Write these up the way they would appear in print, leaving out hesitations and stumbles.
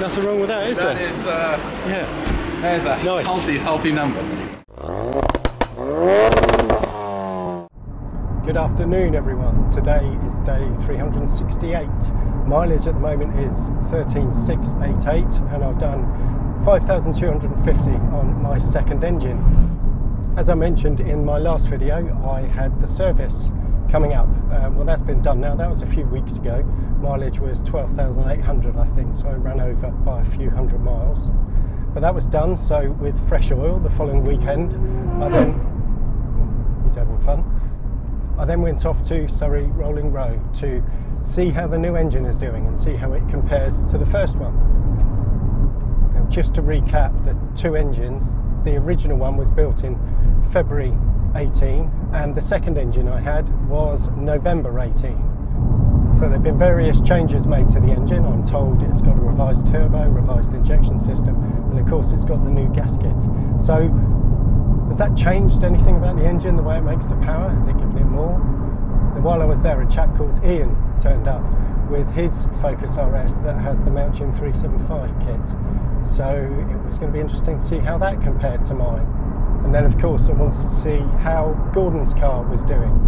Nothing wrong with that, is there? That is, yeah. There's a Nice. healthy number. Good afternoon, everyone. Today is day 368. Mileage at the moment is 13,688, and I've done 5,250 on my second engine. As I mentioned in my last video, I had the service coming up. Well, that's been done now. That was a few weeks ago. Mileage was 12,800, I think, so I ran over by a few hundred miles. But that was done, so with fresh oil the following weekend, he's having fun. I then went off to Surrey Rolling Road to see how the new engine is doing and see how it compares to the first one. Now, just to recap, the two engines, the original one was built in February 18 and the second engine I had was November 18. So there have been various changes made to the engine. I'm told it's got a revised turbo, revised injection system, and of course it's got the new gasket. So has that changed anything about the engine, the way it makes the power? Has it given it more? And while I was there, a chap called Ian turned up with his Focus RS that has the Mountune 375 kit. So it was going to be interesting to see how that compared to mine. And then of course I wanted to see how Gordon's car was doing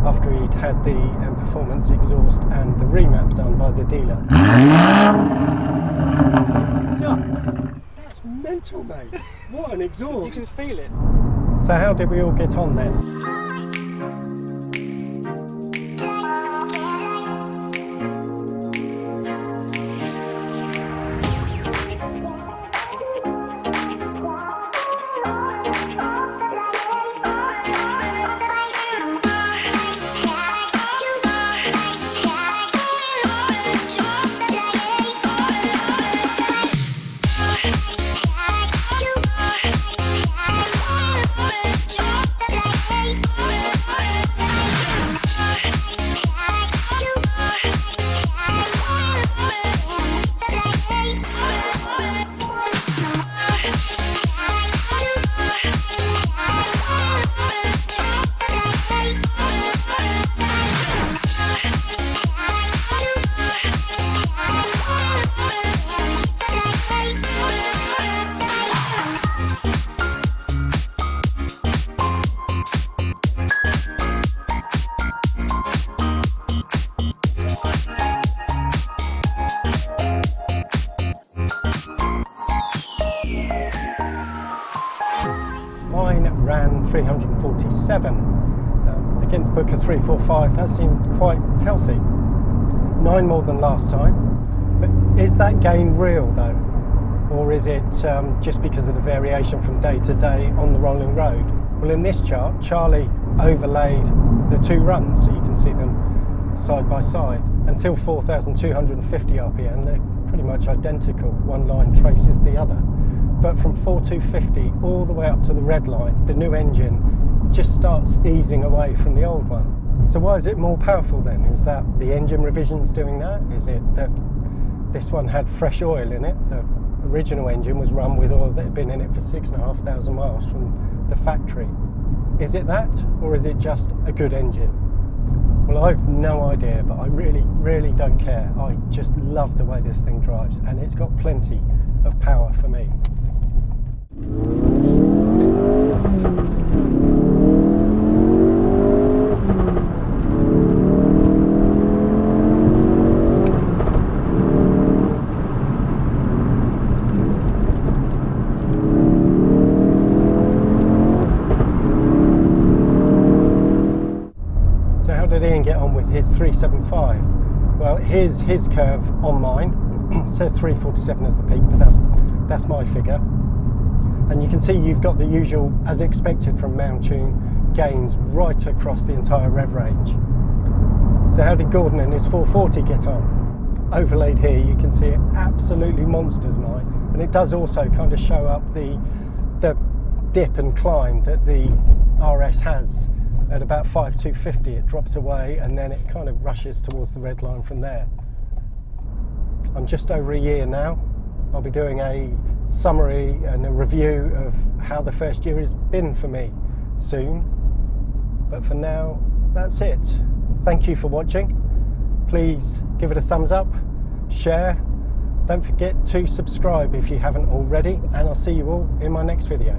after he'd had the M-Performance exhaust and the remap done by the dealer. That is nuts! That's mental, mate! What an exhaust! You can feel it. So how did we all get on then? Mine ran 347 against Booker 345. That seemed quite healthy. 9 more than last time. But is that gain real though? Or is it just because of the variation from day to day on the rolling road? Well, in this chart, Charlie overlaid the two runs so you can see them side by side. Until 4,250 RPM, they're pretty much identical. One line traces the other. But from 4,250 all the way up to the red line, the new engine just starts easing away from the old one. So why is it more powerful then? Is that the engine revisions doing that? Is it that this one had fresh oil in it? The original engine was run with oil that had been in it for 6,500 miles from the factory. Is it that, or is it just a good engine? Well, I've no idea, but I really don't care. I just love the way this thing drives, and it's got plenty of power for me. So how did Ian get on with his 375? Well, here's his curve on mine. It says 347 as the peak, but that's my figure. And you can see you've got the usual, as expected from Mountune, gains right across the entire rev range. So how did Gordon and his 440 get on? Overlaid here, you can see it absolutely monsters mine, and it does also kind of show up the dip and climb that the RS has. At about 5,250 it drops away and then it kind of rushes towards the red line from there. I'm just over a year now. I'll be doing a summary and a review of how the first year has been for me soon. But for now, that's it. Thank you for watching. Please give it a thumbs up, share, Don't forget to subscribe if you haven't already, and I'll see you all in my next video.